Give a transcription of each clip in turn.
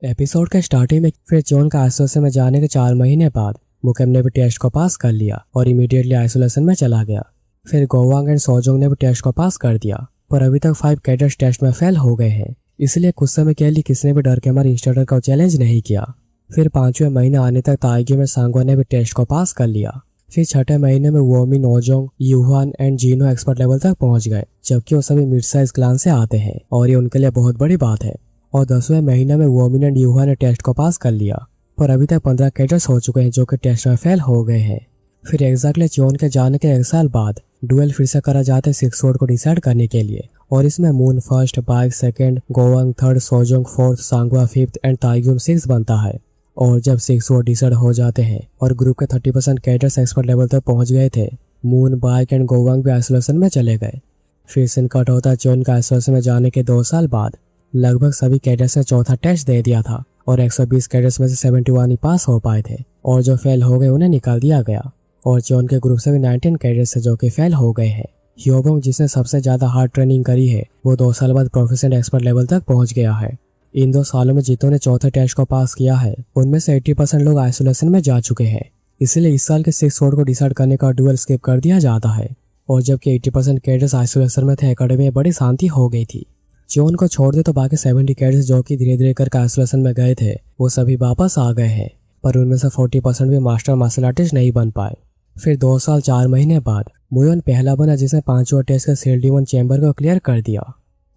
Episode के starting में फिर जॉन का आइसोलेशन में जाने के 4 महीने बाद मुकेम ने भी टेस्ट को पास कर लिया और इमीडिएटली आइसोलेशन में चला गया। फिर गोवांग एंड सोजोंग ने भी टेस्ट को पास कर दिया, पर अभी तक 5 कैडेट्स टेस्ट में फेल हो गए हैं। इसलिए कुछ समय के लिए किसी ने भी डर के मारे इंस्ट्रक्टर का चैलेंज नहीं किया। फिर 5वें महीने आने तक ताइग्यू में सांगवा ने भी टेस्ट को पास कर लिया। फिर 6ठे महीने में वोमिन, ओजोंग, यूहान एंड जीनो एक्सपर्ट लेवल तक पहुंच गए, जबकि वो सभी मिड साइज क्लान से आते हैं और ये उनके लिए बहुत बड़ी बात है। और 10वें महीने में वोमिन एंड यूहान ने टेस्ट को पास कर लिया, पर अभी तक 15 कैडेट्स हो चुके हैं जो कि टेस्ट में फेल हो गए हैं। फिर एग्जैक्टली जॉन के जाने के 1 साल बाद डुएल फिर से करा जाता है 6 स्वॉर्ड को डिसाइड करने के लिए, और इसमें मून फर्स्ट, बाइक सेकंड, गोवांग थर्ड, सोजोंग फोर्थ, सांगवा फिफ्थ एंड ताइग्यूम 6 बनता है। और जब 6 स्वॉर्ड डिसाइड हो जाते हैं और ग्रुप के 30% कैडेट्स एक्सपर्ट लेवल तक पहुंच गए थे, मून, बाइक एंड गोवांग भी आइसोलेशन में चले गए। फिर सीन कट होता है जॉन का आइसोलेशन में जाने के 2 साल बाद। लगभग सभी कैडेट्स ने चौथा टेस्ट दे दिया था और 120 कैडेट्स में से 71 ही पास हो पाए थे, और जो फेल हो गए उन्हें निकाल दिया गया। और जॉन के ग्रुप से भी 19 कैडेट्स जो कि फेल हो गए हैं। ह्योबोंग, जिसने सबसे ज्यादा हार्ड ट्रेनिंग करी है, वो 2 साल बाद प्रोफेशनल एक्सपर्ट लेवल तक पहुंच गया है। इन 2 सालों में जितनों ने चौथे टेस्ट को पास किया है, उनमें से 80% लोग आइसोलेशन में जा चुके हैं। इसलिए इस साल के 6 स्वॉर्ड को डिसाइड करने का डुएल स्किप कर दिया जाता है। और जबकि 80% कैडेट्स आइसोलेशन में थे, एकेडमी में बड़ी शांति हो गई थी। जॉन को छोड़ दे तो बाकी 70 कैडेट्स जो कि धीरे धीरे करके आइसोलेशन में गए थे, वो सभी वापस आ गए हैं, पर उनमें से 40% भी मास्टर मार्शल आर्टिस्ट नहीं बन पाए। फिर 2 साल 4 महीने बाद मुयोन पहला बना जिसने 5वां टेस्ट के सील्ड चैम्बर को क्लियर कर दिया।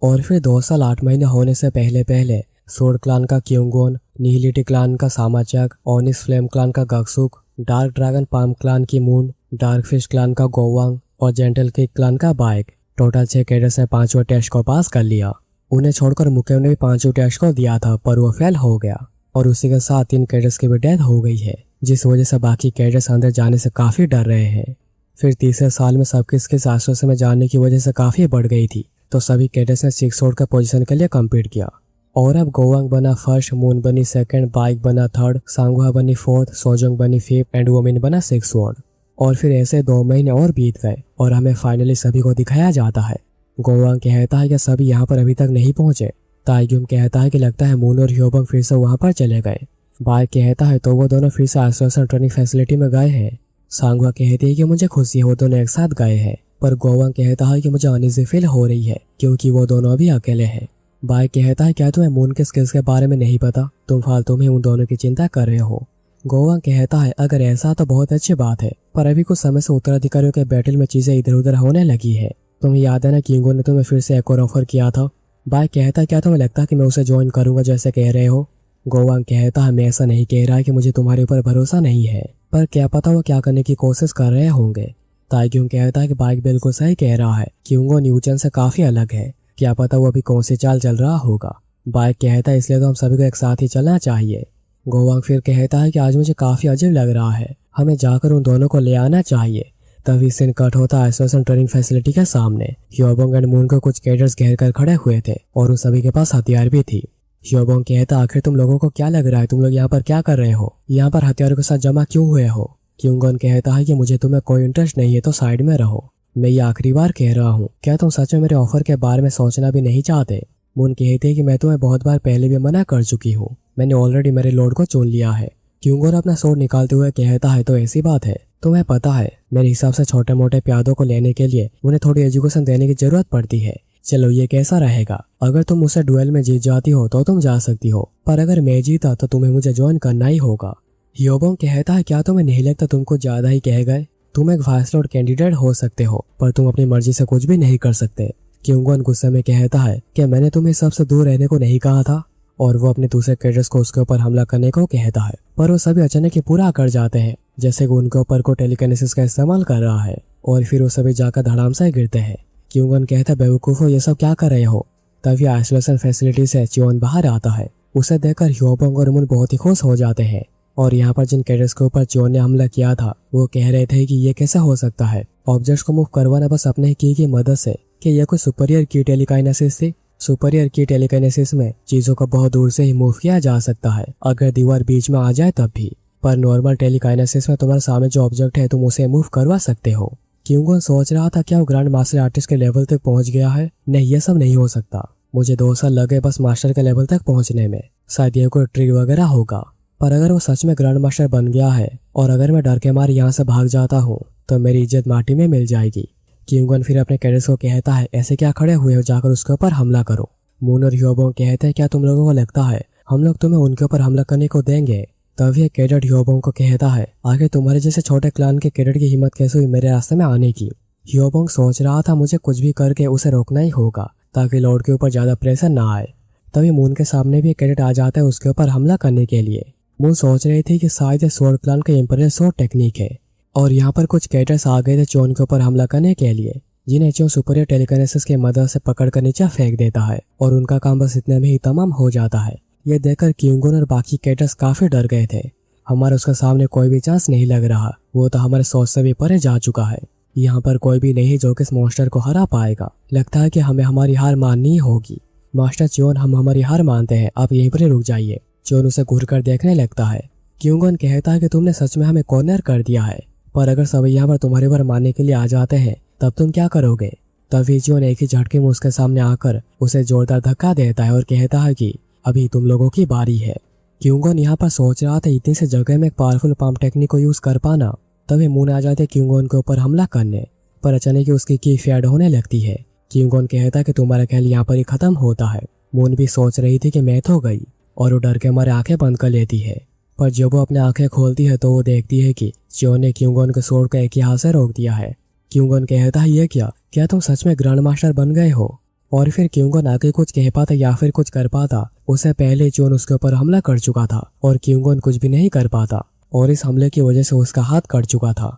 और फिर 2 साल 8 महीने होने से पहले सोर्ड क्लान का क्योंगोन, निहिलिटी क्लान का सामाचक, ओनिस फ्लेम क्लान का गक्सुक, डार्क ड्रैगन पाम क्लान की मून, डार्क फिश क्लान का गोवांग और जेंटल किक क्लान का बाइक, टोटल 6 कैडेट्स ने 5वां टेस्ट को पास कर लिया। उन्हें छोड़कर मुकेम ने भी 5वें टेस्ट को दिया था, पर वो फेल हो गया, और उसी के साथ 3 कैडेट्स की भी डेथ हो गई है, जिस वजह से बाकी कैडेट्स अंदर जाने से काफी डर रहे हैं। फिर तीसरे साल में सबकी स्किल्स आइसोलेशन में जाने की वजह से काफी बढ़ गई थी, तो सभी कैडेट्स ने 6 स्वॉर्ड का पोजीशन के लिए कम्पीट किया। और अब गोवांग बना फर्स्ट, मून बनी सेकंड, बाइक बना थर्ड, सांगवा बनी फोर्थ, सोजोंग बनी फिफ्थ एंड वोमिन बना 6 स्वॉर्ड। और फिर ऐसे 2 महीने और बीत गए और हमें फाइनली सभी को दिखाया जाता है। गोवांग कहता है कि सभी यहाँ पर अभी तक नहीं पहुंचे। ताइग्यूम कहता है कि लगता है मून और ह्योबोंग फिर से वहाँ पर चले गए। बाइक कहता है तो वो दोनों फिर से आइसोलेशन ट्रेनिंग फैसिलिटी में गए हैं। सांगवा कहती है कि मुझे खुशी है वो दोनों एक साथ गए हैं, पर गोवांग कहता है कि मुझे अनईजी फील हो रही है क्योंकि वो दोनों अभी अकेले हैं। बाइक कहता है क्या तुम्हें मून के स्किल्स के बारे में नहीं पता, तुम फालतू में उन दोनों की चिंता कर रहे हो। गोवांग कहता है अगर ऐसा तो बहुत अच्छी बात है, पर अभी कुछ समय से उत्तराधिकारियों के बैटल में चीजें इधर उधर होने लगी है। तुम्हें याद है ना किंगो ने तुम्हें फिर से एक और ऑफर किया था। बाइक कहता है क्या तुम्हें लगता है कि मैं उसे ज्वाइन करूंगा जैसे कह रहे हो। गोवांग कहता है मैं ऐसा नहीं कह रहा कि मुझे तुम्हारे ऊपर भरोसा नहीं है, पर क्या पता वो क्या करने की कोशिश कर रहे होंगे। ताइग्यूम कहता है कि बाइक बिल्कुल सही कह रहा है, किंगो न्यूचन से काफी अलग है, क्या पता वो अभी कौन सी चाल चल रहा होगा। बाइक कहता है इसलिए तो हम सभी को एक साथ ही चलना चाहिए। गोवांग फिर कहता है कि आज मुझे काफी अजीब लग रहा है, हमें जाकर उन दोनों को ले आना चाहिए। तभी सीन कट होता आइसोलेशन ट्रेनिंग फैसिलिटी के सामने। ह्योबोंग एंड मून को कुछ कैडेट्स घेर कर खड़े हुए थे और उन सभी के पास हथियार भी थी। ह्योबोंग कहता आखिर तुम लोगों को क्या लग रहा है, तुम लोग यहाँ पर क्या कर रहे हो, यहाँ पर हथियारों के साथ जमा क्यों हुए हो। क्योंगोन कहता है कि मुझे तुम्हें कोई इंटरेस्ट नहीं है तो साइड में रहो, मैं ये आखिरी बार कह रहा हूँ, क्या तुम सच में मेरे ऑफर के बारे में सोचना भी नहीं चाहते। मून कहती है कि मैं तुम्हें बहुत बार पहले भी मना कर चुकी हूँ, मैंने ऑलरेडी मेरे लॉर्ड को चुन लिया है। क्योंगोन अपना सोर्ड निकालते हुए कहता है तो ऐसी बात है, तुम्हें पता है मेरे हिसाब से छोटे मोटे प्यादों को लेने के लिए उन्हें थोड़ी एजुकेशन देने की जरूरत पड़ती है। चलो ये कैसा रहेगा, अगर तुम मुझसे डुएल में जीत जाती हो तो तुम जा सकती हो, पर अगर मैं जीता तो तुम्हें मुझे ज्वाइन करना ही होगा। ह्योबोंग कहता है क्या तुम्हें नहीं लगता तुम कुछ ज्यादा ही कह गए, तुम एक वाइस लॉर्ड कैंडिडेट हो सकते हो पर तुम अपनी मर्जी से कुछ भी नहीं कर सकते। क्योंगोन गुस्से में कहता है कि मैंने तुम्हें सबसे दूर रहने को नहीं कहा था, और वो अपने दूसरे कैडेट्स को उसके ऊपर हमला करने को कहता है, पर वो सभी अचानक ही पूरा कर जाते हैं जैसे कि उनके ऊपर को टेलीकिनेसिस का इस्तेमाल कर रहा है, और फिर वो सभी जाकर धड़ाम से गिरते हैं। क्योंगोन कहता है बेवकूफो ये सब क्या कर रहे हो। तभी आइसोलेशन फैसिलिटी से चियोन बाहर आता है, उसे देखकर ह्योबोंग और मून बहुत ही खुश हो जाते हैं। और यहाँ पर जिन कैडेट्स के ऊपर चियोन ने हमला किया था वो कह रहे थे कि ये कैसे हो सकता है, ऑब्जेक्ट्स को मूव करवाना बस अपने की मदद से, कि यह कोई सुपीरियर की टेलीकाइनेसिस थी। सुपीरियर की टेलीकाइनेसिस में चीजों को बहुत दूर से ही मूव किया जा सकता है, अगर दीवार बीच में आ जाए तब भी, पर नॉर्मल टेलीकाइनेसिस में तुम्हारे सामने जो ऑब्जेक्ट है तुम उसे मूव करवा सकते हो। क्योंगोन सोच रहा था क्या वो ग्रैंड मास्टर आर्टिस्ट के लेवल तक पहुंच गया है। नहीं, ये सब नहीं हो सकता, मुझे 2 साल लगे बस मास्टर के लेवल तक पहुंचने में। शायद ये कोई ट्रिक वगैरह होगा। पर अगर वो सच में ग्रैंड मास्टर बन गया है और अगर मैं डर के मारे यहाँ से भाग जाता हूँ तो मेरी इज्जत माटी में मिल जाएगी। क्यूंगन फिर अपने कैडेट्स को कहता है, ऐसे क्या खड़े हुए हो, जाकर उसके ऊपर हमला करो। मून और ह्योबोंग कहते हैं, क्या तुम लोगों को लगता है हम लोग तुम्हें उनके ऊपर हमला करने को देंगे? तभी एक कैडेट ह्योबोंग को कहता है, आखिर तुम्हारे जैसे छोटे क्लान के कैडेट की हिम्मत कैसे हुई मेरे रास्ते में आने की? ह्योबोंग सोच रहा था मुझे कुछ भी करके उसे रोकना ही होगा ताकि लॉर्ड के ऊपर ज्यादा प्रेशर ना आए। तभी मून के सामने भी एक कैडेट आ जाता है उसके ऊपर हमला करने के लिए। मून सोच रही थी कि शायद स्वॉर्ड क्लान का इंपीरियल स्वॉर्ड टेक्निक है और यहाँ पर कुछ कैडेट्स आ गए थे चोन के ऊपर हमला करने के लिए, जिन्हें चोन सुपीरियर टेलीकिनेसिस की मदद से पकड़कर नीचे फेंक देता है और उनका काम बस इतने में ही तमाम हो जाता है। ये देखकर क्यूंगन और बाकी कैडेट्स काफी डर गए थे। हमारा उसके सामने कोई भी चांस नहीं लग रहा, वो तो हमारे सोच से भी परे जा चुका है। यहाँ पर कोई भी नहीं जो कि इस मॉन्स्टर को हरा पाएगा। लगता है कि हमें हमारी हार माननी ही होगी। मास्टर चोन, हम हमारी हार मानते हैं, आप यहीं पर रुक जाइए। चोन उसे घूरकर देखने लगता है। क्यूंगन कहता है कि तुमने सच में हमें कॉर्नर कर दिया है, पर अगर सभी यहाँ पर तुम्हारे पर मारने के लिए आ जाते हैं तब तुम क्या करोगे? तभी चोन एक ही झटके में उसके सामने आकर उसे जोरदार धक्का देता है और कहता है कि अभी तुम लोगों की बारी है। क्यूंगन यहाँ पर सोच रहा था इतनी सी जगह में एक पावरफुल पंप टेक्निक को यूज कर पाना। तभी मून आ जाते क्यूंगन के ऊपर हमला करने, पर अचानक ही उसकी की फेड होने लगती है। क्यूंगन कहता है कि तुम्हारा खेल यहाँ पर ही खत्म होता है। मून भी सोच रही थी कि मैं तो गई और वो डर के हमारे आंखें बंद कर लेती है। पर जब वो अपनी आंखें खोलती है तो वो देखती है कि चोन ने क्यूंगन के स्वॉर्ड को एक ही हाथ से रोक दिया है। क्यूंगन कहता है, ये क्या तुम सच में ग्रैंड मास्टर बन गए हो? और फिर क्यूंगन आगे कुछ कह पाता या फिर कुछ कर पाता, उससे पहले चोन उसके ऊपर हमला कर चुका था और क्यूंगन कुछ भी नहीं कर पाता और इस हमले की वजह से उसका हाथ कट चुका था।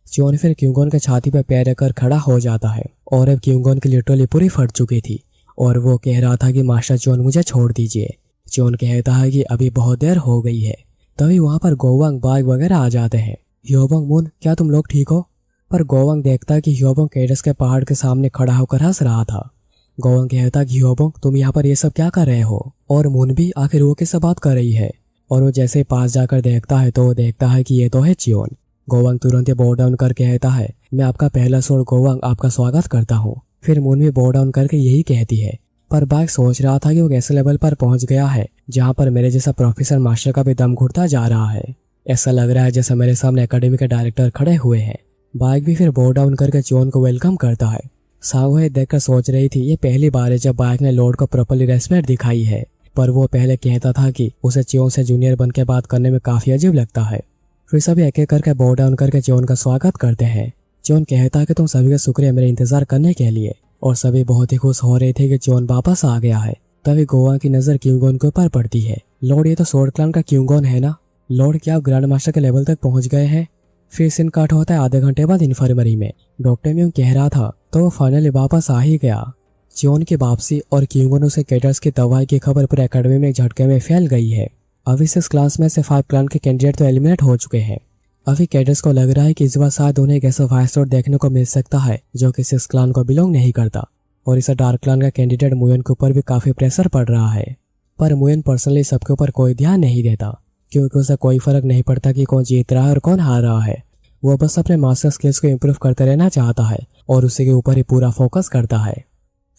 चोन फिर क्यूंगन के छाती पर पैर रखकर खड़ा हो जाता है और अब क्यूंगन की लिटरली पूरी फट चुकी थी और वो कह रहा था कि मास्टर चोन मुझे छोड़ दीजिए। चोन कहता है कि अभी बहुत देर हो गई है। तभी वहां पर गोवांग बाग वगैरह आ जाते हैं। ह्योबोंग, मून, क्या तुम लोग ठीक हो? पर गोवांग देखता है कि ह्योबोंग कैडस के पहाड़ के सामने खड़ा होकर हंस रहा था। गोवांग कहता कि ह्योबोंग, तुम यहाँ पर ये सब क्या कर रहे हो? और मून भी आखिर वो किससे बात कर रही है? और वो जैसे पास जाकर देखता है तो वो देखता है कि ये तो है चियोन। गोवांग तुरंत ही बो डाउन करके कहता है, मैं आपका पहला स्वॉर्ड गोवांग आपका स्वागत करता हूँ। फिर मून भी बो डाउन करके यही कहती है। पर बाग सोच रहा था कि वो ऐसे लेवल पर पहुंच गया है जहाँ पर मेरे जैसा प्रोफेसर मास्टर का भी दम घुटता जा रहा है। ऐसा लग रहा है जैसे मेरे सामने एकेडमी के डायरेक्टर खड़े हुए हैं। बाग भी फिर बो डाउन करके चियोन को वेलकम करता है। सावहे देखकर सोच रही थी ये पहली बार है जब बाग ने लॉर्ड को प्रॉपर्ली रेस्पेक्ट दिखाई है, पर वो पहले कहता था कि उसे चियोन से जूनियर बन के बात करने में काफी अजीब लगता है। फिर सभी एक एक करके बो डाउन करके चियोन का स्वागत करते हैं। चियोन कहता है कि तुम सभी का शुक्रिया मेरे इंतजार करने के लिए, और सभी बहुत ही खुश हो रहे थे कि चियोन वापस आ गया है। तभी गोवा की नजर क्यूंगन के ऊपर पड़ती है। लॉर्ड, ये तो स्वॉर्ड क्लान का क्यूंगन है ना? लॉर्ड, क्या आप ग्रैंड मास्टर के लेवल तक पहुंच गए हैं? फिर सीन कट होता है आधे घंटे बाद इन्फर्मरी में। डॉक्टर म्यूंग कह रहा था तो वो फाइनली वापस आ ही गया। चियोन की वापसी और क्यूंगन से कैडेट्स की दवाई की खबर पूरे एकेडमी में एक झटके में फैल गई है। अभी 6 क्लास में से 5 क्लान के कैंडिडेट तो एलिमिनेट हो चुके हैं। अभी कैडेट्स को लग रहा है कि इस बार शायद उन्हें एक ऐसा वाइस लॉर्ड देखने को मिल सकता है जो कि 6 क्लान को बिलोंग नहीं करता, और इस डार्क क्लान का कैंडिडेट मुयन के ऊपर भी काफी प्रेशर पड़ रहा है। पर मुयन पर्सनली सबके ऊपर कोई ध्यान नहीं देता क्योंकि उसे कोई फर्क नहीं पड़ता कि कौन जीत रहा है और कौन हार रहा है। वो बस अपने मास्टर स्किल्स को इम्प्रूव करते रहना चाहता है और उसी के ऊपर ही पूरा फोकस करता है।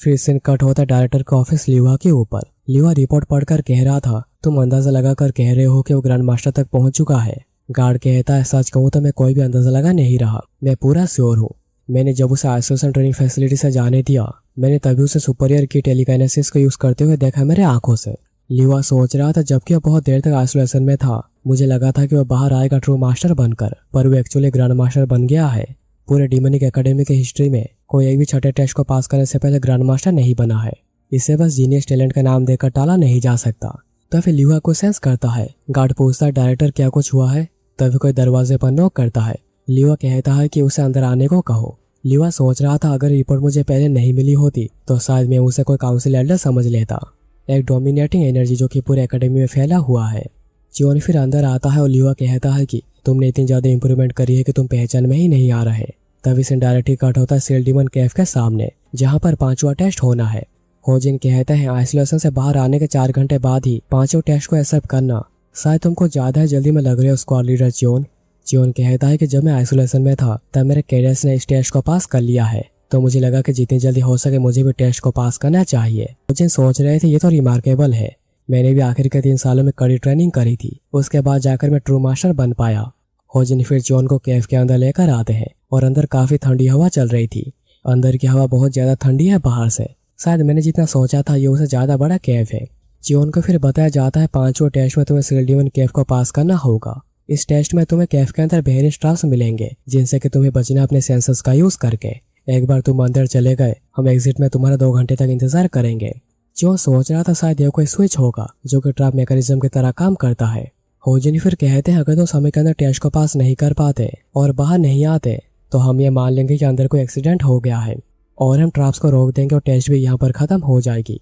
फिर सीन कट होता है डायरेक्टर का ऑफिस लिवा के ऊपर। लिवा रिपोर्ट पढ़कर कह रहा था, तुम अंदाजा लगाकर कह रहे हो कि वो ग्रैंड मास्टर तक पहुंच चुका है। गार्ड कहता है, सच कहूं तो मैं कोई भी अंदाजा लगा नहीं रहा, मैं पूरा श्योर हूँ। मैंने जब उसे आइसोलेशन ट्रेनिंग फैसिलिटी से जाने दिया, मैंने तभी उसे सुपीरियर की टेलीकाइनेसिस को यूज करते हुए देखा मेरे आंखों से। लिवा सोच रहा था जबकि वो बहुत देर तक आइसोलेशन में था, मुझे लगा था कि वो बाहर आएगा ट्रू मास्टर बनकर, पर वो एक्चुअली ग्रैंड मास्टर बन गया है। पूरे डिमोनिक एकेडमी के हिस्ट्री में कोई एक भी छठे टेस्ट को पास करने से पहले ग्रैंड मास्टर नहीं बना है। इसे बस जीनियस टैलेंट का नाम देकर टाला नहीं जा सकता। तो फिर लिवा को सेंस करता है। गार्ड पूछता है, डायरेक्टर क्या कुछ हुआ है? तभी कोई दरवाजे पर नॉक करता है। लिवा कहता है कि उसे अंदर आने को कहो। लिवा सोच रहा था अगर रिपोर्ट मुझे पहले नहीं मिली होती तो शायद मैं उसे कोई काउंसिल एल्डर समझ लेता, एक डोमिनेटिंग एनर्जी जो कि पूरे एकेडमी में फैला हुआ है। चियोन फिर अंदर आता है और लिवा कहता है कि तुमने इतनी ज्यादा इंप्रूवमेंट करी है कि तुम पहचान में ही नहीं आ रहे। तभी से डायरेक्ट ही कट होता है सेल डीमन कैफ के सामने जहाँ पर 5वां टेस्ट होना है। होजिन कहते हैं आइसोलेशन से बाहर आने के 4 घंटे बाद ही 5वें टेस्ट को एक्सेप्ट करना शायद तुमको ज्यादा है जल्दी में लग रहे हो स्क्वाड लीडर चियोन। चियोन कहता है कि जब मैं आइसोलेशन में था तब मेरे कैडेट्स ने इस टेस्ट को पास कर लिया है, तो मुझे लगा कि जितनी जल्दी हो सके मुझे भी टेस्ट को पास करना चाहिए। होजिन सोच रहे थे ये तो रिमार्केबल है, मैंने भी आखिर के 3 सालों में कड़ी ट्रेनिंग करी थी, उसके बाद जाकर मैं ट्रू मास्टर बन पाया। होजिन फिर जॉन को केव के अंदर लेकर आते हैं और अंदर काफी ठंडी हवा चल रही थी। अंदर की हवा बहुत ज्यादा ठंडी है बाहर से। शायद मैंने जितना सोचा था ये उससे ज्यादा बड़ा केव है। जॉन को फिर बताया जाता है 5वें टेस्ट में तुम्हें सील डीमन केव को पास करना होगा। इस टेस्ट में तुम्हें केव के अंदर बेहरी स्ट्राप्स मिलेंगे जिनसे कि तुम्हें बचना अपने सेंसर्स का यूज करके। एक बार तुम अंदर चले गए, हम एग्जिट में तुम्हारा 2 घंटे तक इंतजार करेंगे। जो सोच रहा था शायद यह कोई स्विच होगा जो कि ट्रैप मैकेनिज्म की तरह काम करता है। होजिन फिर कहते हैं अगर तुम समय के अंदर टेस्ट को पास नहीं कर पाते और बाहर नहीं आते तो हम ये मान लेंगे कि अंदर कोई एक्सीडेंट हो गया है और हम ट्रैप्स को रोक देंगे और टेस्ट भी यहाँ पर खत्म हो जाएगी।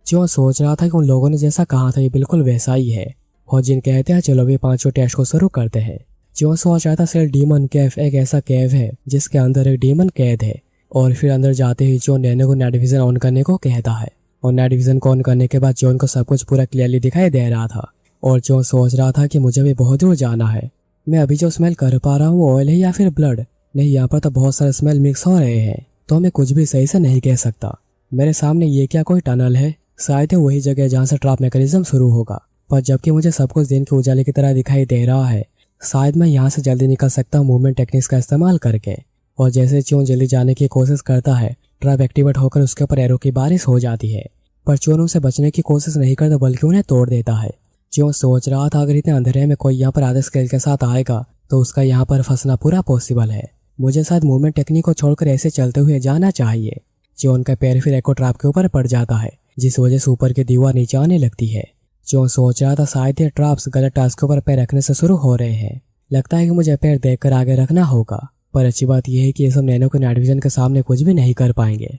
जो सोच रहा था कि उन लोगों ने जैसा कहा था ये बिल्कुल वैसा ही है। होजिन कहते हैं चलो भी 5वें टेस्ट को शुरू करते हैं। जो सोच रहा था सेल डीमन केव एक ऐसा केव है जिसके अंदर एक डीमन कैद है। और फिर अंदर जाते ही जो नैनो को नाइट विजन ऑन करने को कहता है और नाइट विजन को ऑन करने के बाद जॉन को सब कुछ पूरा क्लियरली दिखाई दे रहा था। और जॉन सोच रहा था कि मुझे भी बहुत दूर जाना है। मैं अभी जो स्मेल कर पा रहा हूँ ऑयल है या फिर ब्लड, नहीं यहाँ पर तो बहुत सारे स्मेल मिक्स हो रहे हैं, तो मैं कुछ भी सही से नहीं कह सकता। मेरे सामने ये क्या कोई टनल है? शायद वही जगह जहाँ से ट्रैप मैकेनिज्म शुरू होगा, पर जबकि मुझे सब कुछ दिन के उजाले की तरह दिखाई दे रहा है, शायद मैं यहाँ से जल्दी निकल सकता हूँ मूवमेंट टेक्निक्स का इस्तेमाल करके। और जैसे चोन जल्दी जाने की कोशिश करता है, ट्रैप एक्टिवेट होकर उसके ऊपर एरो की बारिश हो जाती है, पर चोन उसे बचने की कोशिश नहीं करता बल्कि उन्हें तोड़ देता है। चोन सोच रहा था अगर इतने अंधेरे में कोई यहाँ पर आधे स्केल के साथ आएगा तो उसका यहाँ पर फंसना पूरा पॉसिबल है। मुझे शायद मूवमेंट टेक्निक को छोड़कर ऐसे चलते हुए जाना चाहिए। चोन का पैर फिर एको ट्रैप के ऊपर पड़ जाता है जिस वजह से ऊपर की दीवार नीचे आने लगती है। चोन सोच रहा था शायद ये ट्रैप्स गलत टास्क के ऊपर पैर रखने से शुरू हो रहे हैं। लगता है कि मुझे पैर देखकर आगे रखना होगा, पर अच्छी बात यह है कि ये सब नैनो के नाइट विजन के सामने कुछ भी नहीं कर पाएंगे।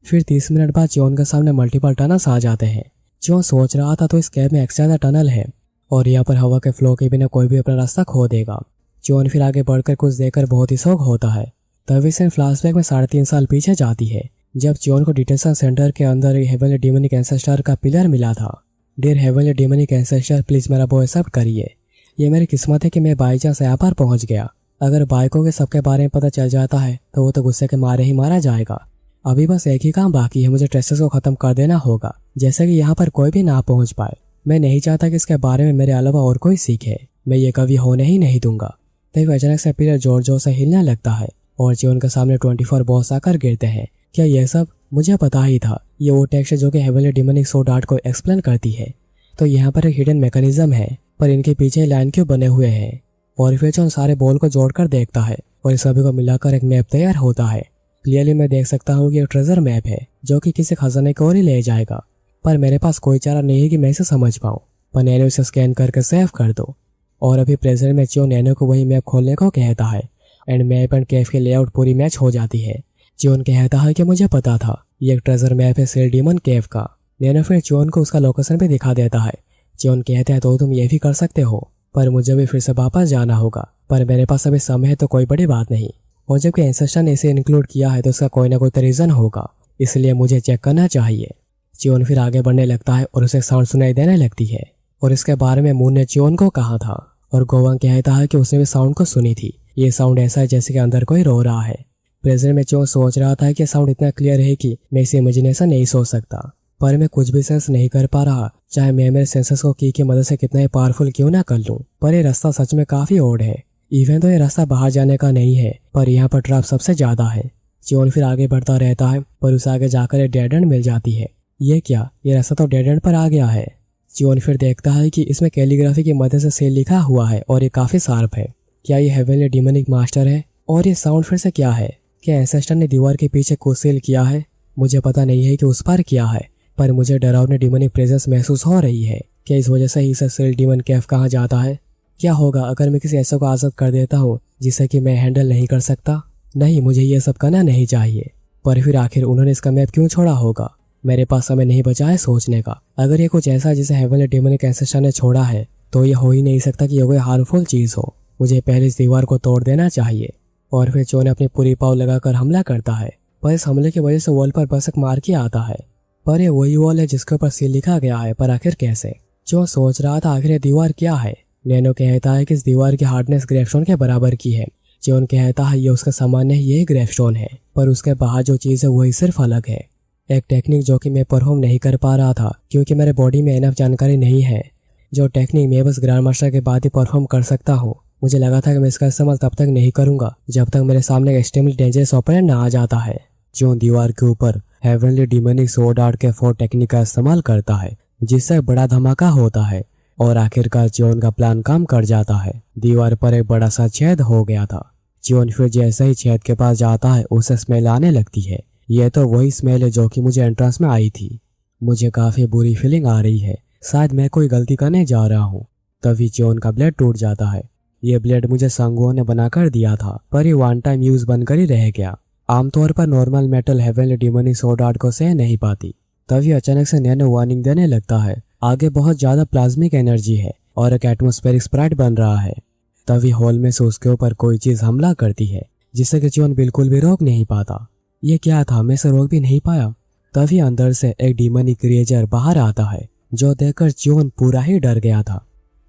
फिर 30 मिनट बाद चोन के सामने मल्टीपल टनल्स आ जाते हैं। चोन सोच रहा था तो इस कैब में एक्स्ट्रा टनल है और यहाँ पर हवा के फ्लो के बिना कोई भी अपना रास्ता खो देगा। चोन फिर आगे बढ़कर कुछ देखकर बहुत ही शौक होता है। तभी से फ्लैशबैक में 3.5 साल पीछे जाती है जब चोन को डिटेंशन सेंटर के अंदर हेवनली डेमोनिक एंसेस्टर का पिलर मिला था। Dear heavenly demonic ancestor, please मेरा वो एक्सेप्ट करिए। ये मेरी किस्मत है कि मैं बाई चांस यहाँ पर पहुंच गया। अगर बाइकों के सबके बारे में पता चल जाता है तो वो तो गुस्से के मारे ही मारा जाएगा। अभी बस एक ही काम बाकी है, मुझे ट्रेसेस को खत्म कर देना होगा जैसे कि यहाँ पर कोई भी ना पहुंच पाए। मैं नहीं चाहता कि इसके बारे में मेरे अलावा और कोई सीखे। मैं ये कभी होने ही नहीं दूंगा। तभी अचानक से पिलर जोर जोर से हिलने लगता है और जो उनके सामने 24 बॉस आकर गिरते हैं। क्या यह सब मुझे पता ही था? ये वो टेक्स्ट है जो कि हेवनली डेमोनिक सोर्ड आर्ट को एक्सप्लेन करती है। तो यहाँ पर एक हिडन मैकेनिज्म है, पर इनके पीछे लाइन क्यों बने हुए हैं? और फिर जो सारे बॉल को जोड़कर देखता है और इस सभी को मिलाकर एक मैप तैयार होता है। क्लियरली मैं देख सकता हूँ कि एक ट्रेजर मैप है जो कि किसी खजाने की ओर ही ले जाएगा, पर मेरे पास कोई चारा नहीं है कि मैं इसे समझ पाऊँ। पर नैनो इसे स्कैन करके सेव कर दो। और अभी प्रेजेंट में जो नैनो को वही मैप खोलने को कहता है एंड मैप एंड केव की लेआउट पूरी मैच हो जाती है। जोन कहता है कि मुझे पता था ये एक ट्रेजर मैप है सेल डीमन केव का। नैनो फिर जोन को उसका लोकेशन भी दिखा देता है। जोन कहता है तो तुम ये भी कर सकते हो, पर मुझे भी फिर से वापस जाना होगा, पर मेरे पास अभी समय है तो कोई बड़ी बात नहीं। और जबकि एंसेस्टर ने इसे इंक्लूड किया है तो उसका कोई ना कोई तो रीजन होगा, इसलिए मुझे चेक करना चाहिए। जोन फिर आगे बढ़ने लगता है और उसे साउंड सुनाई देने लगती है और इसके बारे में मून ने जोन को कहा था और गोवांग कहता है कि उसने भी साउंड को सुनी थी। ये साउंड ऐसा है जैसे कि अंदर कोई रो रहा है। प्रेजेंट में जो सोच रहा था कि साउंड इतना क्लियर है कि मैं इसे इमेजिनेशन नहीं सोच सकता, पर मैं कुछ भी सेंस नहीं कर पा रहा, चाहे मैं मेरे सेंसेस को की मदद से कितना ही पावरफुल क्यों ना कर लूं। पर ये रास्ता सच में काफी ओड है। इवन तो ये रास्ता बाहर जाने का नहीं है, पर यहाँ पर ट्रैप सबसे ज्यादा है। जोन फिर आगे बढ़ता रहता है पर उसे आगे जाकर एक डेड एंड मिल जाती है। ये क्या, ये रास्ता तो डेड एंड पर आ गया है। जोन फिर देखता है कि इसमें कैलीग्राफी की मदद से सेल लिखा हुआ है और ये काफी शार्प है। क्या ये हेवनली डेमोनिक मास्टर है? और ये साउंड फिर से क्या है? क्या एंसेस्टर ने दीवार के पीछे कुछ सील किया है? मुझे पता नहीं है कि उस पर क्या है, पर मुझे डरावनी डेमोनिक प्रेजेंस महसूस हो रही है। क्या इस वजह से ही इसे सेल डीमन केव कहा जाता है? क्या होगा अगर मैं किसी ऐसे को आजाद कर देता हूँ जिसे कि मैं हैंडल नहीं कर सकता? नहीं, मुझे ये सब करना नहीं चाहिए। पर फिर आखिर उन्होंने इसका मैप क्यों छोड़ा होगा? मेरे पास समय नहीं बचा है सोचने का। अगर ये कुछ ऐसा जिसे हेवनली डेमोनिक एंसेस्टर ने छोड़ा है तो ये हो ही नहीं सकता कि ये कोई हार्मफुल चीज हो। मुझे पहले इस दीवार को तोड़ देना चाहिए। और फिर चो ने अपनी पूरी पाव लगाकर हमला करता है, पर इस हमले की वजह से वॉल पर बस एक मार के आता है। पर ये वही वॉल है जिसके ऊपर सील लिखा गया है, पर आखिर कैसे? जो सोच रहा था आखिर ये दीवार क्या है। नैनो कहता है कि इस दीवार की हार्डनेस ग्रेवस्टोन के बराबर की है। जोन कहता है ये उसका सामान्य ये ग्रेवस्टोन है, पर उसके बाहर जो चीज है वही सिर्फ अलग है। एक टेक्निक जो कि मैं परफॉर्म नहीं कर पा रहा था क्योंकि मेरे बॉडी में इनफ जानकारी नहीं है। जो टेक्निक मैं बस ग्रैंड मास्टर के बाद ही परफॉर्म कर सकता हूँ। मुझे लगा था कि मैं इसका इस्तेमाल तब तक नहीं करूंगा जब तक मेरे सामने एक एक्सट्रीमली डेंजरस ओपोनेंट ना आ जाता है जो दीवार के ऊपर हेवनली डिमोनिक स्वॉर्ड आर्ट के 4 टेक्निक का इस्तेमाल करता है, जिससे बड़ा धमाका होता है और आखिरकार जियोन का प्लान काम कर जाता है। दीवार पर एक बड़ा सा छेद हो गया था। जियोन फिर जैसे ही छेद के पास जाता है उसे स्मेल आने लगती है। यह तो वही स्मेल है जो कि मुझे एंट्रेंस में आई थी। मुझे काफी बुरी फीलिंग आ रही है, शायद मैं कोई गलती करने जा रहा हूँ। तभी जियोन का ब्लेड टूट जाता है। ये ब्लेड मुझे सांगुओं ने बनाकर दिया था, पर ये वन टाइम यूज बनकर ही रह गया। आमतौर पर normal metal heavenly demonic sword art को सह नहीं पाती। तभी अचानक से नैनो वार्निंग देने लगता है, आगे बहुत ज्यादा प्लाज्मिक एनर्जी है और एक एटमॉस्फेरिक स्प्राइट बन रहा है। तभी हॉल में से उसके ऊपर कोई चीज हमला करती है, जिससे कि जियोन बिल्कुल भी रोक नहीं पाता। ये क्या था, मैं इसे रोक भी नहीं पाया। तभी अंदर से एक डिमोनिक क्रिएचर बाहर आता है, जो देखकर जियोन पूरा ही डर गया था।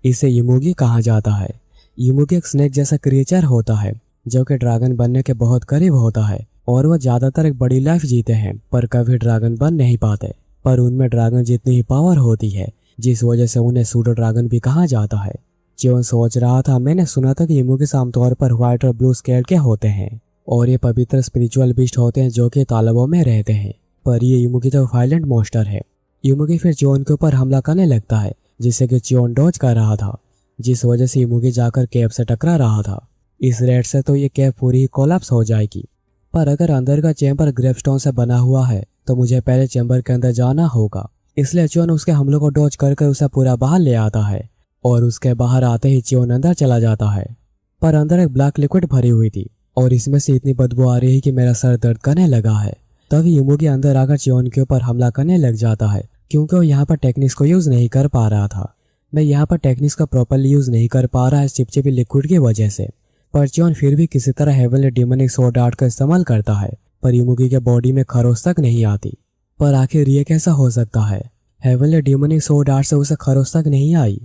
इसे युमुगी कहा जाता है। युमुगी एक स्नेक जैसा क्रिएचर होता है जो कि ड्रैगन बनने के बहुत करीब होता है और वो ज्यादातर एक बड़ी लाइफ जीते हैं पर कभी ड्रैगन बन नहीं पाते। पर उनमें ड्रैगन जितनी ही पावर होती है, जिस वजह से उन्हें सूडो ड्रैगन भी कहा जाता है। जियोन सोच रहा था, मैंने सुना था कि युमुगी आमतौर पर व्हाइट और ब्लू स्केल के होते हैं और ये पवित्र स्पिरिचुअल बीस्ट होते हैं जो कि तालाबों में रहते हैं। पर ये युमुगी तो वायलेंट मॉन्स्टर है। युमुगी फिर जियोन के ऊपर हमला करने लगता है, जिससे कि जियोन डॉज कर रहा था, जिस वजह से युमुगी जाकर कैब से टकरा रहा था। इस रेट से तो ये कैब पूरी ही कोलैप्स हो जाएगी। पर अगर अंदर का चैम्बर ग्रेवस्टोन से बना हुआ है तो मुझे पहले चैम्बर के अंदर जाना होगा। इसलिए जियोन उसके हमलों को डॉज करके उसे पूरा बाहर ले आता है और उसके बाहर आते ही जियोन अंदर चला जाता है। पर अंदर एक ब्लैक लिक्विड भरी हुई थी और इसमें से इतनी बदबू आ रही है कि मेरा सर दर्द करने लगा है। तभी युमुगी अंदर आकर जियोन के ऊपर हमला करने लग जाता है, क्योंकि वो यहाँ पर टेक्निक्स को यूज नहीं कर पा रहा था। मैं यहाँ पर टेक्निक्स का प्रॉपरली यूज नहीं कर पा रहा है चिपचिपी लिक्विड की वजह से। पर जियोन फिर भी किसी तरह हेवनली डिमोनिक स्वॉर्ड आर्ट का इस्तेमाल करता है, पर युमुगी के बॉडी में खरोच तक नहीं आती। पर आखिर ये कैसा हो सकता है, हेवनली डिमोनिक स्वॉर्ड आर्ट से उसे खरोच तक नहीं आई।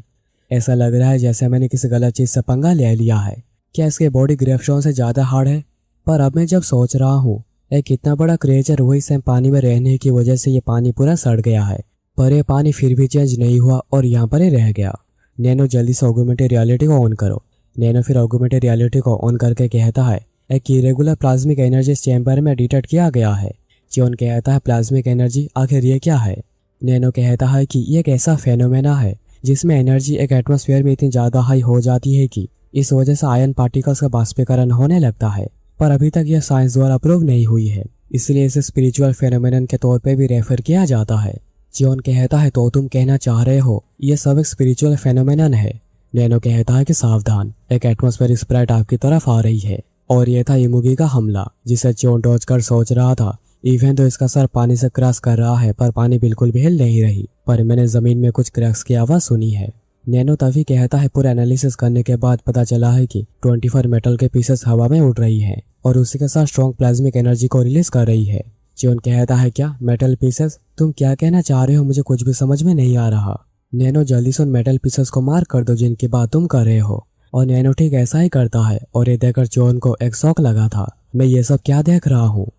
ऐसा लग रहा है जैसे मैंने किसी गलत चीज से पंगा ले लिया है। क्या इसकी बॉडी ग्रेवस्टोन से ज्यादा हार्ड है? पर अब मैं जब सोच रहा हूँ, एक इतना बड़ा क्रिएचर वही सेम पानी में रहने की वजह से ये पानी पूरा सड़ गया है, पर ये पानी फिर भी चेंज नहीं हुआ और यहाँ पर ही रह गया। नैनो जल्दी से ऑगमेंटेड रियलिटी को ऑन करो। नैनो फिर ऑगमेंटेड रियलिटी को ऑन करके कहता है, एक इरेगुलर प्लाज्मिक एनर्जी इस चैम्बर में डिटेक्ट किया गया है। जियोन कहता है, प्लाज्मिक एनर्जी, आखिर ये क्या है? नैनो कहता है कि ये एक ऐसा फेनोमेना है जिसमें एनर्जी एक एटमॉस्फेयर में इतनी ज्यादा हाई हो जाती है कि इस वजह से आयन पार्टिकल्स का बाष्पीकरण होने लगता है। पर अभी तक यह साइंस द्वारा अप्रूव नहीं हुई है, इसलिए इसे स्पिरिचुअल फेनोमेनन के तौर पे भी रेफर किया जाता है। जियोन कहता है, तो तुम कहना चाह रहे हो ये सब एक स्पिरिचुअल फेनोमेनन है? नैनो कहता है कि सावधान, एक एटमॉस्फेरिक स्प्राइट आपकी तरफ आ रही है। और यह था युमुगी का हमला, जिसे जियोन डॉज कर सोच रहा था। इवन तो इसका सर पानी से क्रॉस कर रहा है पर पानी बिल्कुल भी हिल नहीं रही, पर मैंने जमीन में कुछ क्रैक्स की आवाज सुनी है। नैनो तभी कहता है, पूरा एनालिसिस करने के बाद पता चला है कि 24 मेटल के पीसेस हवा में उड़ रही है और उसी के साथ स्ट्रॉन्ग प्लाज्मिक एनर्जी को रिलीज कर रही है। जियोन कहता है, क्या मेटल पीसेस? तुम क्या कहना चाह रहे हो? मुझे कुछ भी समझ में नहीं आ रहा। नैनो, जल्दी से उन मेटल पीसेस को मार कर दो जिनकी बात तुम कर रहे हो। और नैनो ठीक ऐसा ही करता है और ये देखकर जियोन को एक शॉक लगा था, मैं ये सब क्या देख रहा हूँ।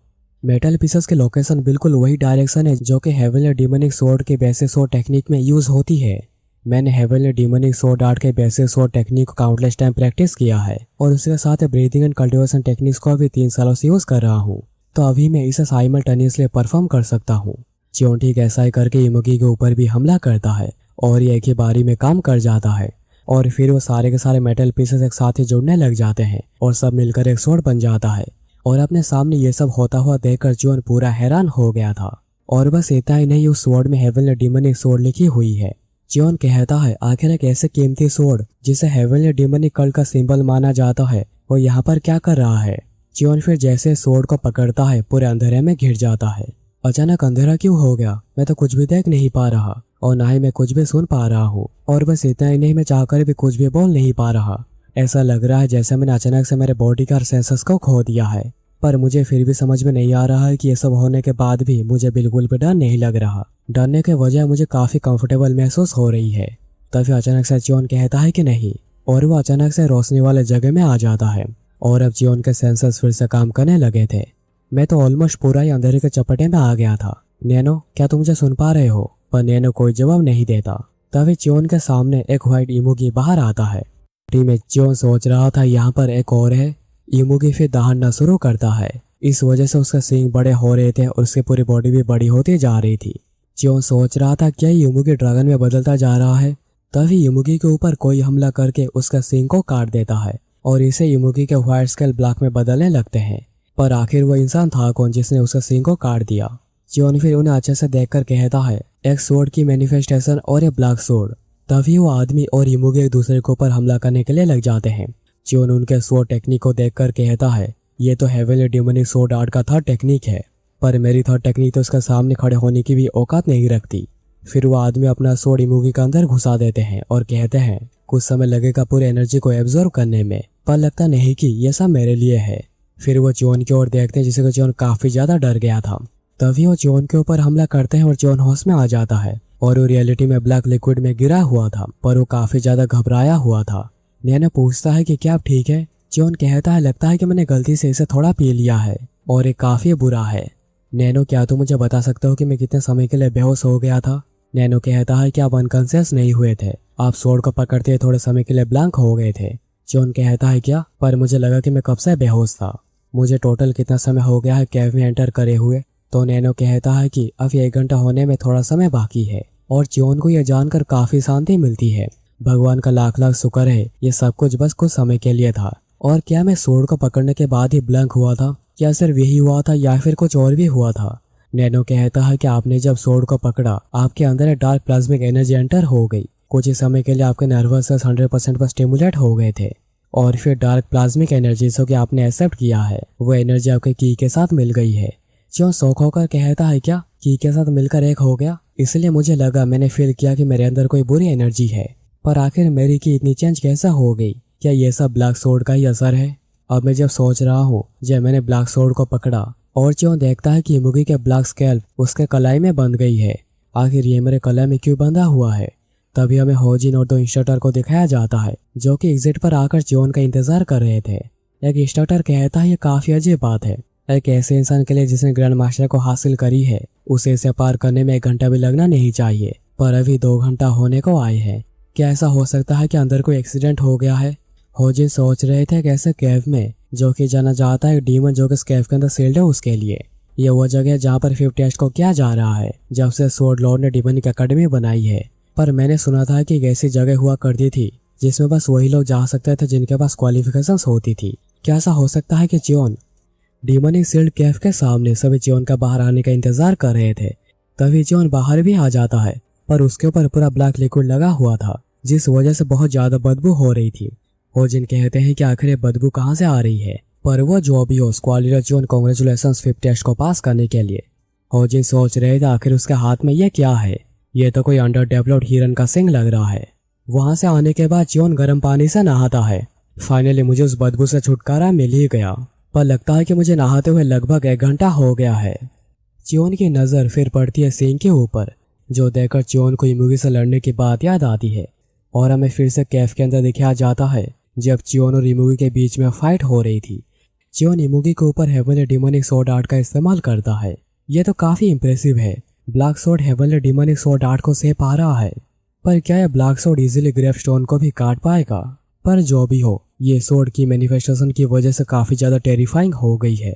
मेटल पीसेस की लोकेशन बिल्कुल वही डायरेक्शन है जो कि हेवनली डिमोनिक स्वॉर्ड के बेसिक स्वॉर्ड टेक्निक में यूज होती है। मैंने हेवनली डिमोनिक स्वॉर्ड आर्ट के बेसिक स्वॉर्ड टेक्निक को काउंटलेस टाइम प्रैक्टिस किया है और उसके साथ ब्रीथिंग एंड कल्टीवेशन टेक्निक्स को भी 3 सालों से यूज कर रहा हूँ, तो अभी मैं इसे साइमल्टेनियसली परफॉर्म कर सकता हूँ। जियोन ठीक ऐसा ही करके युमुगी के ऊपर भी हमला करता है और ये एक ही बारी में काम कर जाता है और फिर वो सारे के सारे मेटल पीसेस एक साथ ही जुड़ने लग जाते हैं और सब मिलकर एक स्वॉर्ड बन जाता है। और अपने सामने ये सब होता हुआ देखकर जियोन पूरा हैरान हो गया था। और बस इतना ही नहीं, उस स्वॉर्ड में हेवनली डिमोनिक स्वॉर्ड लिखी हुई है। जियोन कहता है, आखिर एक ऐसे कीमती स्वॉर्ड जिसे हेवनली डिमोनिक कल्ट का सिंबल माना जाता है, वो यहाँ पर क्या कर रहा है? जियोन फिर जैसे स्वॉर्ड को पकड़ता है पूरे अंधेरे में घिर जाता है। अचानक अंधेरा क्यों हो गया? मैं तो कुछ भी देख नहीं पा रहा और ना ही मैं कुछ भी सुन पा रहा हूँ। और बस इतना ही नहीं, मैं चाहकर भी कुछ भी बोल नहीं पा रहा। ऐसा लग रहा है जैसे मैंने अचानक से मेरे बॉडी का सेंसस को खो दिया है। पर मुझे फिर भी समझ में नहीं आ रहा है कि ये सब होने के बाद भी मुझे बिल्कुल भी डर नहीं लग रहा। डरने के वजह मुझे काफी कंफर्टेबल महसूस हो रही है। तभी अचानक से जियोन कहता है कि नहीं, और वो अचानक से रोशनी वाले जगह में आ जाता है और अब जियोन के सेंसर्स फिर से काम करने लगे थे। मैं तो ऑलमोस्ट पूरा ही अंधेरे के चपटे में आ गया था। नैनो, क्या तुम मुझे सुन पा रहे हो? पर नैनो कोई जवाब नहीं देता। तभी च्योन के सामने एक व्हाइट इमुगी बाहर आता है। टी में च्योन सोच रहा था यहाँ पर एक और है। इमुगी फिर दहाड़ना शुरू करता है। इस वजह से उसके सींग बड़े हो रहे थे और उसकी पूरी बॉडी भी बड़ी होती जा रही थी। च्योन सोच रहा था क्या इमुगी ड्रैगन में बदलता जा रहा है। तभी इमुगी के ऊपर कोई हमला करके उसका सींग को काट देता है और इसे इमुगी के व्हाइट स्केल ब्लॉक में बदलने लगते हैं। पर आखिर वो इंसान था कौन जिसने उसके सींग को काट दिया? च्योन फिर उन्हें अच्छे से देखकर कहता है, एक स्वॉर्ड की मैनिफेस्टेशन और एक ब्लैक स्वॉर्ड। तभी वो आदमी और इमुगी एक दूसरे के ऊपर हमला करने के लिए लग जाते हैं। च्योन उनके स्वॉर्ड टेक्निक को देखकर कहता है, ये तो हेवनली डिमोनिक स्वॉर्ड आर्ट का थर्ड टेक्निक है, पर मेरी थर्ड टेक्निक तो उसके सामने खड़े होने की भी औकात नहीं रखती। फिर वो आदमी अपना स्वॉर्ड इमुगी के अंदर घुसा देते हैं और कहते हैं, कुछ समय लगेगा पूरी एनर्जी को एब्जॉर्ब करने में, पर लगता नहीं कि यह सब मेरे लिए है। फिर वो च्योन की ओर देखते हैं जिससे कि च्योन काफी ज्यादा डर गया था। तभी वो च्योन के ऊपर हमला करते हैं और च्योन होश में आ जाता है और वो रियलिटी में ब्लैक लिक्विड में गिरा हुआ था, पर वो काफी ज्यादा घबराया हुआ था। नैनो पूछता है कि क्या आप ठीक है? च्योन कहता है, लगता है कि मैंने गलती से इसे थोड़ा पी लिया है और ये काफी बुरा है। नैनो, क्या तुम मुझे बता सकते हो कि मैं कितने समय के लिए बेहोश हो गया था? नैनो कहता है कि आप अनकॉन्शियस नहीं हुए थे, आप स्वॉर्ड को पकड़ते थोड़े समय के लिए ब्लैंक हो गए थे। च्योन कहता है, क्या? पर मुझे लगा कि मैं कब से बेहोश था। मुझे टोटल कितना समय हो गया है कैव में एंटर करे हुए? तो नैनो कहता है कि अब 1 घंटा होने में थोड़ा समय बाकी है। और च्योन को यह जानकर काफी शांति मिलती है। भगवान का लाख लाख शुक्र है, ये सब कुछ बस कुछ समय के लिए था। और क्या मैं स्वॉर्ड को पकड़ने के बाद ही ब्लैंक हुआ था? क्या सिर्फ यही हुआ था या फिर कुछ और भी हुआ था? नैनो कहता है कि आपने जब स्वॉर्ड को पकड़ा, आपके अंदर एक डार्क प्लाज्मिक एनर्जी एंटर हो गई। कुछ ही समय के लिए आपके नर्वस सेल्स 100% पर स्टिमुलेट हो गए थे और फिर डार्क प्लाज्मिक एनर्जी जो कि आपने एक्सेप्ट किया है, वो एनर्जी आपके की के साथ मिल गई है। च्योन शौक होकर कहता है, क्या की के साथ मिलकर एक हो गया? इसलिए मुझे लगा, मैंने फील किया कि मेरे अंदर कोई बुरी एनर्जी है, पर आखिर मेरी की इतनी चेंज कैसे हो गई? क्या ये सब ब्लैक स्वॉर्ड का ही असर है? अब मैं जब सोच रहा हूँ जब मैंने ब्लैक स्वॉर्ड को पकड़ा और च्योन देखता है कि इमुगी के ब्लैक स्कैल्प उसके कलाई में बंध गई है। आखिर ये मेरे कलाई में क्यों बंधा हुआ है? तभी हमें होजिन और 2 इंस्ट्रक्टर को दिखाया जाता है जो कि एग्जिट पर आकर च्योन का इंतजार कर रहे थे। एक इंस्ट्रक्टर कहता है, ये काफी अजीब बात है, एक ऐसे इंसान के लिए जिसने ग्रैंड मास्टर को हासिल करी है, उसे इसे पार करने में 1 घंटा भी लगना नहीं चाहिए, पर अभी 2 घंटा होने को आए हैं। क्या ऐसा हो सकता है कि अंदर कोई एक्सीडेंट हो गया है? होजिन सोच रहे थे कि ऐसे केव में जो कि जाना जाता है डीमन जो कि इस केव के अंदर सील्ड है उसके लिए ये वो जगह है जहाँ पर 5 टेस्ट को किया जा रहा है जब से स्वॉर्ड लॉर्ड ने डीमन की अकेडमी बनाई है। पर मैंने सुना था कि एक ऐसी जगह हुआ करती थी जिसमें बस वही लोग जा सकते थे जिनके पास क्वालिफिकेशंस होती थी। क्या ऐसा हो सकता है कि च्योन डीमनिक सील्ड केव के सामने सभी च्योन का बाहर आने का इंतजार कर रहे थे? तभी च्योन बाहर भी आ जाता है, पर उसके ऊपर पूरा ब्लैक लिक्विड लगा हुआ था जिस वजह से बहुत ज्यादा बदबू हो रही थी। होजिन कहते हैं कि आखिर बदबू कहाँ से आ रही है, पर वो जो भी हो स्क्वाड लीडर च्योन कांग्रेचुलेशंस 5 टेस्ट को पास करने के लिए। होजिन सोच रहे थे आखिर उसके हाथ में ये क्या है, ये तो कोई अंडर डेवलप्ड हिरन का सिंग लग रहा है। वहां से आने के बाद च्योन गर्म पानी से नहाता है। फाइनली मुझे उस बदबू से छुटकारा मिल ही गया, पर लगता है कि मुझे नहाते हुए लगभग 1 घंटा हो गया है। च्योन की नजर फिर पड़ती है सिंग के ऊपर, जो देखकर च्योन को इमुगी से लड़ने की बात याद आती है और हमें फिर से कैफ के अंदर दिखाया जाता है जब च्योन और इमुगी के बीच में फाइट हो रही थी। च्योन इमुगी के ऊपर हेवनली डिमोनिक स्वॉर्ड आर्ट का इस्तेमाल करता है। यह तो काफी इंप्रेसिव है। Black sword heavenly demonic sword art को सह पा रहा है, पर क्या यह black sword easily grave stone को भी काट पाएगा? पर जो भी हो, ये स्वॉर्ड की मैनिफेस्टेशन की वजह से काफी ज्यादा टेरिफाइंग हो गई है।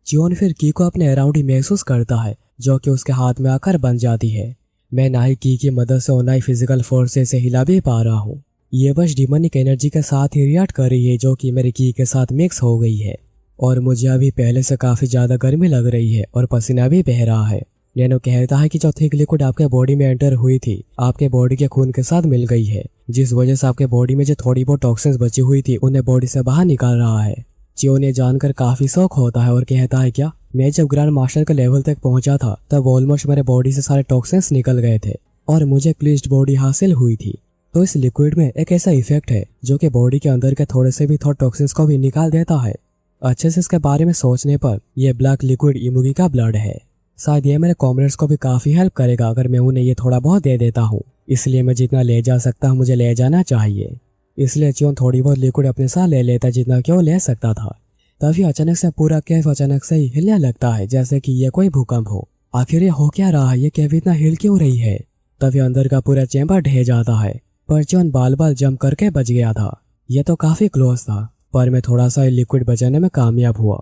च्योन फिर की को अपने अराउंड ही महसूस करता है जो कि उसके हाथ में आकर बन जाती है। मैं ना ही की मदद से और ना ही फिजिकल फोर्स से हिला भी पा रहा हूँ। ये बस डिमोनिक एनर्जी के साथ ही रिएक्ट कर रही है जो कि मेरी की के साथ मिक्स हो गई है और मुझे अभी पहले से काफी ज्यादा गर्मी लग रही है और पसीना भी बह रहा है। नैनो कहता है कि जो थिक लिक्विड आपके बॉडी में एंटर हुई थी आपके बॉडी के खून के साथ मिल गई है, जिस वजह से आपके बॉडी में जो थोड़ी बहुत टॉक्सिन्स बची हुई थी उन्हें बॉडी से बाहर निकाल रहा है। च्योन ये जानकर काफी शौक होता है और कहता है, क्या मैं जब ग्रैंड मास्टर के लेवल तक पहुंचा था तब ऑलमोस्ट मेरे बॉडी से सारे टॉक्सिन्स निकल गए थे और मुझे क्लीज्ड बॉडी हासिल हुई थी। तो इस लिक्विड में एक ऐसा इफेक्ट है जो कि बॉडी के अंदर के थोड़े से भी थॉट टॉक्सिन्स को भी निकाल देता है। अच्छे से इसके बारे में सोचने पर यह ब्लैक लिक्विड इमुगी का ब्लड है। शायद ये मेरे कॉमरेड्स को भी काफी हेल्प करेगा अगर मैं उन्हें ये थोड़ा बहुत दे देता हूँ, इसलिए मैं जितना ले जा सकता हूँ मुझे ले जाना चाहिए। इसलिए च्योन थोड़ी बहुत लिक्विड अपने साथ ले लेता जितना कि वो ले सकता था। तभी अचानक से पूरा कैफ अचानक से ही हिलने लगता है जैसे कि ये कोई भूकंप हो। आखिर ये हो क्या रहा है, ये कैवी इतना हिल क्यों रही है। तभी अंदर का पूरा चैम्बर ढह जाता है, पर चियोन बाल बाल जंप करके बच गया था। यह तो काफी क्लोज था, पर मैं थोड़ा सा लिक्विड बचाने में कामयाब हुआ।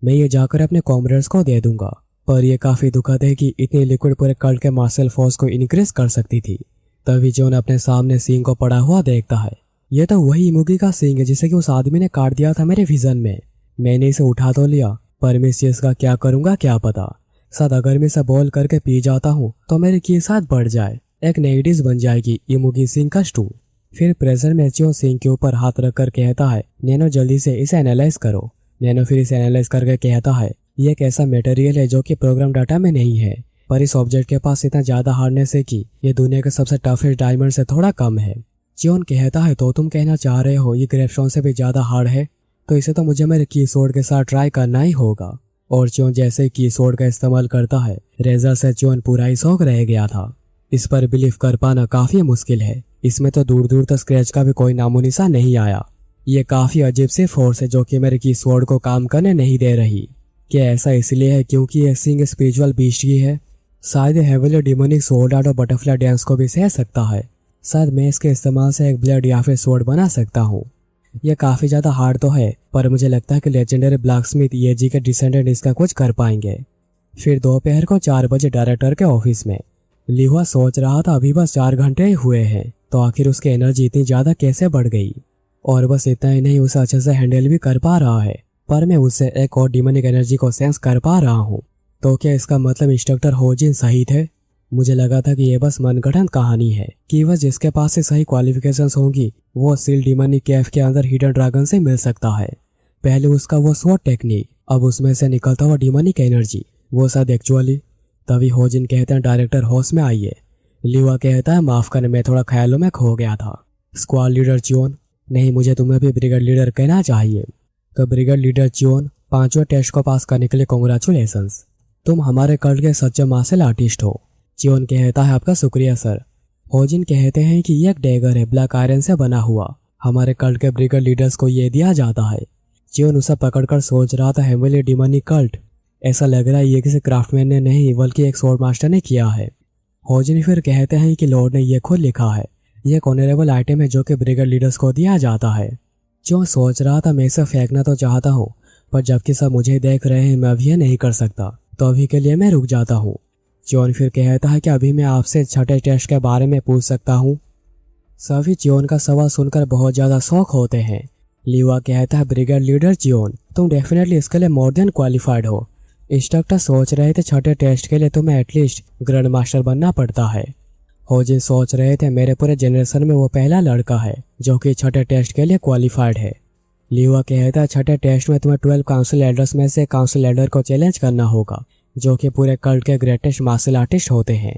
मैं ये जाकर अपने कॉमरेड्स को दे दूंगा, पर यह काफी दुखद है कि इतनी लिक्विड पूरे कल्ट के मार्शल फोर्स को इंक्रीज कर सकती थी। तभी चियोन अपने सामने सींग को पड़ा हुआ देखता है। यह तो वही इमुगी का सींग है जिसे कि उस आदमी ने काट दिया था मेरे विजन में। मैंने इसे उठा तो लिया, पर मैं इस चीज का क्या करूंगा क्या पता। शायद अगर मैं इसे बॉयल करके पी जाता हूँ तो मेरी की साथ बढ़ जाए, एक नई डिश बन जाएगी इमुगी सींग का स्टू। फिर प्रेशर में चियोन सींग के ऊपर हाथ रखकर कहता है, नैनो जल्दी से इसे एनालाइज करो। नैनो फिर इसे एनालाइज करके कहता है, ये एक ऐसा मटेरियल है जो कि प्रोग्राम डाटा में नहीं है, पर इस ऑब्जेक्ट के पास इतना ज्यादा हार्डनेस है कि ये दुनिया के सबसे टफेस्ट डायमंड से थोड़ा कम है। चियोन कहता है, तो तुम कहना चाह रहे हो ये ग्रेपस्टोन से भी ज्यादा हार्ड है? तो इसे तो मुझे मेरे कीसोर्ड के साथ ट्राई करना ही होगा। और चियोन जैसे कीसोर्ड का इस्तेमाल करता है, रेजर से चियोन पूरा ही शौक रह गया था। इस पर बिलीव कर पाना काफी मुश्किल है। इसमें तो दूर दूर तक स्क्रैच का भी कोई नामोनिशान नहीं आया। ये काफी अजीब सी फोर्स है जो कि मेरे कीसोर्ड को काम करने नहीं दे रही। क्या ऐसा इसलिए है क्योंकि ये सिंग स्पिरिचुअल बीस्ट की है? शायद हेविली डिमोनिक सोर्ड आर्ट और बटरफ्लाई डांस को भी सह सकता है। शायद मैं इसके इस्तेमाल से एक ब्लेड या फिर सोर्ड बना सकता हूँ। यह काफी ज्यादा हार्ड तो है, पर मुझे लगता है कि लेजेंडरी ब्लैकस्मिथ येजी के डिसेंडेंट इसका कुछ कर पाएंगे। फिर दोपहर को 4 बजे डायरेक्टर के ऑफिस में लिहुआ सोच रहा था अभी बस 4 घंटे ही हुए हैं, तो आखिर उसकी एनर्जी इतनी ज्यादा कैसे बढ़ गई। और बस इतना ही नहीं, उसे अच्छे से हैंडल भी कर पा रहा है, पर मैं उससे एक और डिमोनिक एनर्जी को सेंस कर पा रहा हूँ। तो क्या इसका मतलब इंस्ट्रक्टर होजिन सही थे? मुझे लगा था कि यह बस मनगढ़ंत कहानी है कि वह जिसके पास से सही क्वालिफिकेशंस होंगी वो सील डिमोनिक कैफ के अंदर हिडन ड्रैगन से मिल सकता है। पहले उसका वो स्वॉट टेक्निक, अब उसमें से निकलता हुआ डिमोनिक एनर्जी, वो शायद एक्चुअली। तभी होजिन कहते हैं, डायरेक्टर होश में आइए। लिवा कहता है, माफ करना, मैं थोड़ा ख्यालों में खो गया था। स्क्वाड लीडर चियोन, नहीं मुझे तुम्हें भी ब्रिगेड लीडर कहना चाहिए। तो ब्रिगेड लीडर चियोन, 5वें टेस्ट को पास करने के लिए कांग्रेचुलेशंस। तुम हमारे कल्ट के सच्चे मार्शल आर्टिस्ट हो। चियोन कहता है, आपका शुक्रिया सर। होजिन कहते हैं कि ये एक डैगर है, ब्लैक आयरन से बना हुआ। हमारे कल्ट के ब्रिगेड लीडर्स को ये दिया जाता है। चियोन उसे पकड़कर सोच रहा था, हेविली डिमोनिक कल्ट, ऐसा लग रहा है ये किसी क्राफ्टमैन ने नहीं बल्कि एक स्वॉर्ड मास्टर ने किया है। होजिन फिर कहते हैं कि लॉर्ड ने यह खुद लिखा है, यह एक ऑनरेबल आइटम है जो कि ब्रिगेड लीडर्स को दिया जाता है। चियोन सोच रहा था, मैं इसे फेंकना तो चाहता हूँ, पर जबकि सब मुझे देख रहे हैं मैं अभी ये नहीं कर सकता, तो अभी के लिए मैं रुक जाता हूँ। चियोन फिर कहता है कि अभी मैं आपसे 6ठे टेस्ट के बारे में पूछ सकता हूँ। सभी चियोन का सवाल सुनकर बहुत ज्यादा शौक होते हैं। लिवा कहता है, ब्रिगेड लीडर चियोन, तुम डेफिनेटली इसके लिए मोर देन क्वालिफाइड हो। इंस्ट्रक्टर सोच रहे थे 6ठे टेस्ट के लिए तुम्हें एटलीस्ट ग्रैंड मास्टर बनना पड़ता है। होजिन सोच रहे थे मेरे पूरे जनरेशन में वो पहला लड़का है जो कि 6ठे टेस्ट के लिए क्वालिफाइड है। लिवा कहता है, 6ठे टेस्ट में तुम्हें 12 काउंसिल एल्डर्स में से काउंसिल एल्डर को चैलेंज करना होगा जो कि पूरे कल्ट के ग्रेटेस्ट मार्शल आर्टिस्ट होते हैं।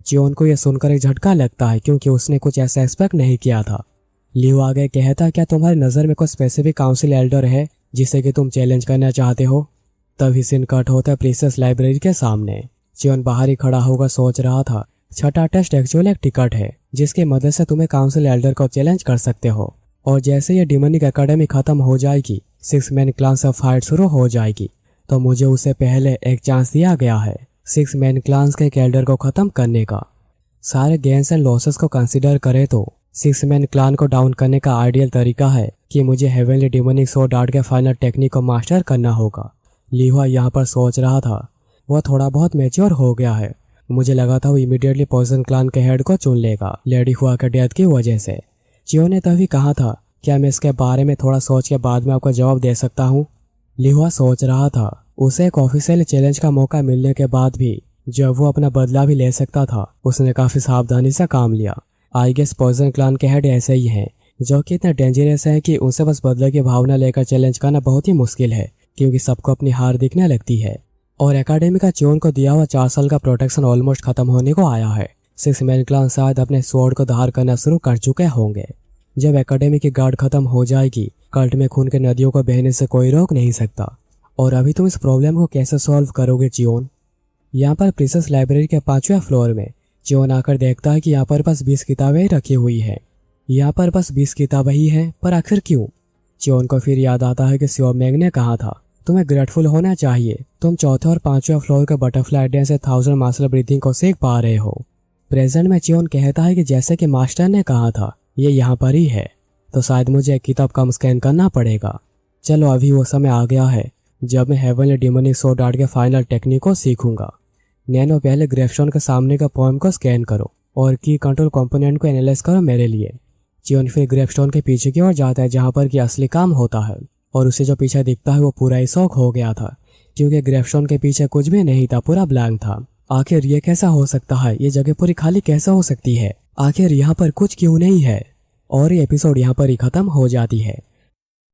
चियोन को यह सुनकर एक झटका लगता है क्योंकि उसने कुछ ऐसा एक्सपेक्ट नहीं किया था। लिव आगे कहता, क्या तुम्हारी नज़र में कोई स्पेसिफिक काउंसिल एल्डर है जिसे कि तुम चैलेंज करना चाहते हो? तभी सीन कट होता है प्रीसियस लाइब्रेरी के सामने। चियोन बाहर ही खड़ा होकर सोच रहा था, 6ठा टेस्ट एक्चुअल एक टिकट है जिसकी मदद से तुम्हें काउंसिल एल्डर को चैलेंज कर सकते हो, और जैसे ये डिमोनिक एकेडमी खत्म हो जाएगी, 6 मैन क्लान से फाइट शुरू हो जाएगी, तो मुझे उससे पहले एक चांस दिया गया है 6 मैन क्लान्स के एल्डर को खत्म करने का। सारे गेन्स एंड लॉसेस को कंसीडर करें तो 6 मैन क्लान को डाउन करने का आइडियल तरीका है कि मुझे हेवनली डिमोनिक सोर्ड आर्ट के फाइनल टेक्निक को मास्टर करना होगा। लिहुआ यहाँ पर सोच रहा था, वह थोड़ा बहुत मैच्योर हो गया है। मुझे लगा था वो इमीडिएटली पॉइजन क्लान के हेड को चुन लेगा लेडी हुआ के डेथ की वजह से। चियो ने तभी कहा था, क्या मैं इसके बारे में थोड़ा सोच के बाद में आपको जवाब दे सकता हूँ? लिहुआ सोच रहा था, उसे एक ऑफिशियल चैलेंज का मौका मिलने के बाद भी जब वो अपना बदला भी ले सकता था, उसने काफी सावधानी से काम लिया। आई गेस पॉइजन क्लान के हेड ऐसे ही हैं जो कि इतने डेंजरस हैं कि उनसे बस बदले की भावना लेकर चैलेंज करना बहुत ही मुश्किल है, क्योंकि सबको अपनी हार दिखने लगती है। और एकेडमी का चियोन को दिया हुआ 4 साल का प्रोटेक्शन ऑलमोस्ट खत्म होने को आया है। 6 मैन क्लान शायद अपने स्वॉर्ड को धार करना शुरू कर चुके होंगे। जब एकेडमी की गार्ड खत्म हो जाएगी, कल्ट में खून के नदियों को बहने से कोई रोक नहीं सकता। और अभी तुम इस प्रॉब्लम को कैसे सॉल्व करोगे चियोन? यहाँ पर प्रीसियस लाइब्रेरी के 5वें फ्लोर में चियोन आकर देखता है कि यहाँ पर बस 20 किताबें रखी हुई हैं। यहाँ पर बस 20 किताबें ही हैं, पर आखिर क्यों? चियोन को फिर याद आता है कि सियो मैंग ने कहा था तुम्हें ग्रेटफुल होना चाहिए, तुम चौथे और पांचवें फ्लोर के बटरफ्लाई डे से 1000 मार्शल ब्रीथिंग को सीख पा रहे हो। प्रेजेंट में चियोन कहता है कि जैसे कि मास्टर ने कहा था ये यहाँ पर ही है, तो शायद मुझे एक किताब कम स्कैन करना पड़ेगा। चलो अभी वो समय आ गया है जब मैं हेवनली डिमोनिक स्वॉर्ड आर्ट के फाइनल टेक्निक को सीखूंगा। नैनो पहले ग्रेफस्टोन के सामने का पोएम को स्कैन करो और की कंट्रोल कंपोनेंट को एनालाइज करो मेरे लिए। चियोन फिर ग्रेफस्टोन के पीछे की ओर जाता है जहाँ पर कि असली काम होता है, और उसे जो पीछे दिखता है वो पूरा ही शौक हो गया था क्योंकि ग्रेफस्टोन के पीछे कुछ भी नहीं था, पूरा ब्लैंक था। आखिर ये कैसा हो सकता है, ये जगह पूरी खाली कैसे हो सकती है, आखिर यहाँ पर कुछ क्यों नहीं है। और ये एपिसोड यहाँ पर ही खत्म हो जाती है।